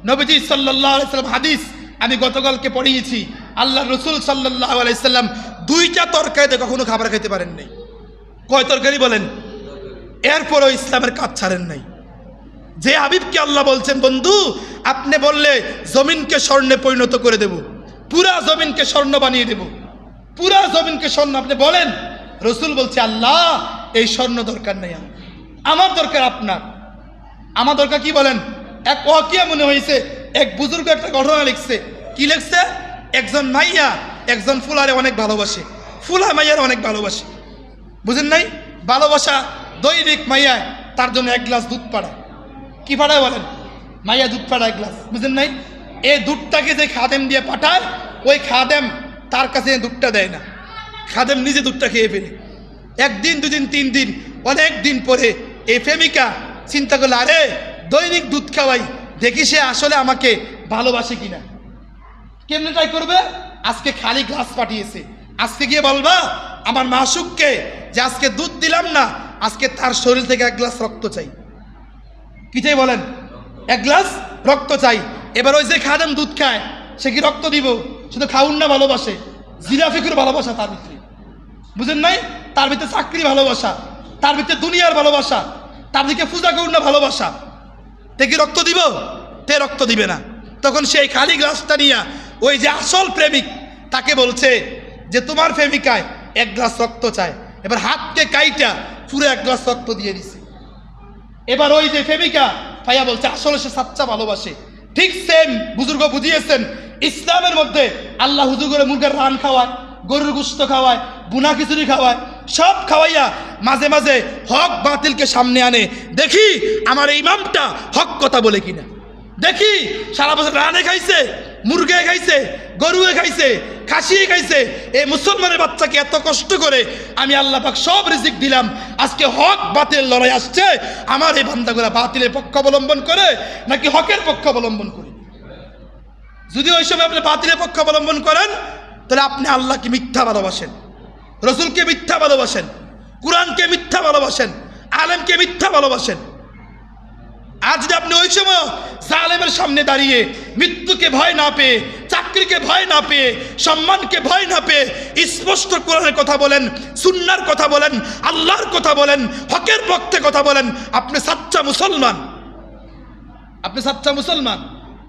নবীজি সাল্লাল্লাহু আলাইহি সাল্লাম হাদিস আমি গতকালকে পড়িয়েছি, আল্লাহ রসুল সাল্লাল্লাহু আলাইহি সাল্লাম দুইটা তরকারিতে কখনো খাবার খেতে পারেন নাই। কয় তরকারি বলেন? এরপরও ইসলামের কাজ ছাড়েন নাই। যে হাবিবকে আল্লাহ বলছেন, বন্ধু আপনি বললে জমিনকে স্বর্ণে পরিণত করে দেব, পুরা জমিনকে স্বর্ণ বানিয়ে দেব, পুরা জমিনকে স্বর্ণ, আপনি বলেন। রসুল বলছে, আল্লাহ এই স্বর্ণ দরকার নেই, আমার দরকার আপনার। আমার দরকার কি বলেন? এক ওয়াকিয়া মনে হয়েছে, এক বুজুর্গ একটা ঘটনা লিখছে। কি লিখছে? একজন মাইয়া একজন ফুলারে অনেক ভালোবাসে, ফুলা মাইয়ার অনেক ভালোবাসে, বুঝেন নাই? ভালোবাসা দৈনিক মাইয়া তার জন্য এক গ্লাস দুধ পাড়ায়। কি পাঠায় বলেন? মাইয়া দুধ পাঠায় গ্লাস, বুঝেন নাই? এই দুধটাকে যে খাদেম দিয়ে পাঠায়, ওই খাদেম তার কাছে দুধটা দেয় না, খাদেম নিজে দুধটা খেয়ে ফেলে। একদিন দুদিন তিন দিন, অনেক দিন পরে এই প্রেমিকা চিন্তা করলো, আরে দৈনিক দুধ খাওয়াই, দেখি সে আসলে আমাকে ভালোবাসে কিনা। কেমনে ট্রাই করবে? আজকে খালি গ্লাস পাঠিয়েছে, আজকে গিয়ে বলবা আমার মাসুককে যে আজকে দুধ দিলাম না, আজকে তার শরীর থেকে এক গ্লাস রক্ত চাই। কি চাই বলেন? এক গ্লাস রক্ত চাই। এবার ওই যে খাদেম দুধ খায়, সে কি রক্ত দিব? শুধু খাউন না ভালোবাসে, জিরাফিকুর ভালোবাসা তার ভিতরে, বুঝেন নাই? তার ভিতরে চাকরি ভালোবাসা, তার ভিতরে দুনিয়ার ভালোবাসা, তার দিকে পূজা করুন না ভালোবাসা। তে কি রক্ত দিব? তে রক্ত দিবে না। তখন সেই খালি গ্লাসটা নিয়ে ওই যে আসল প্রেমিক তাকে বলছে যে তোমার প্রেমিকায় এক গ্লাস রক্ত চায়। এবার হাতকে কাইটা পুরো এক গ্লাস রক্ত দিয়ে দিছে। এবার ওই যে প্রেমিকা ভাইয়া বলছে আসলে সে সাচ্চা ভালোবাসে। ঠিক সেম বুজুর্গ বুঝিয়েছেন, ইসলামের মধ্যে আল্লাহ হুজুর করে মুরগের রান খাওয়ায়, গরুর গোশত খাওয়ায়, বুনা খিচুড়ি খাওয়ায়, সব খাওয়াইয়া মাঝে মাঝে হক বাতিলকে সামনে আনে, দেখি আমার এই ইমামটা হক কথা বলে কিনা। দেখি সারা বছর রানে খাইছে, মুরগে খাইছে, গরুয়ে খাইছে, খাসিয়ে খাইছে, এই মুসলমানের বাচ্চাকে এত কষ্ট করে আমি আল্লাহ পাক সব রিজিক দিলাম, আজকে হক বাতিল লড়াই আসছে, আমার এই বান্দাগুলা বাতিলের পক্ষ অবলম্বন করে নাকি হকের পক্ষ অবলম্বন করে? যদি ওই সময় আপনি বাতিলের পক্ষ অবলম্বন করেন, তাহলে আপনি আল্লাহকে মিথ্যা ভালোবাসেন, রসুলকে মিথ্যা ভালোবাসেন, কোরআনকে মিথ্যা ভালোবাসেন, আলেমকে মিথ্যা ভালোবাসেন। আর যদি আপনি ওই সময় জালেমের সামনে দাঁড়িয়ে মৃত্যুকে ভয় না পেয়ে, চাকরিকে ভয় না পেয়ে, সম্মানকে ভয় না পেয়ে স্পষ্ট কোরআনের কথা বলেন, সুন্নাহর কথা বলেন, আল্লাহর কথা বলেন, হকের পক্ষে কথা বলেন, আপনি সাচ্চা মুসলমান, আপনি সাচ্চা মুসলমান।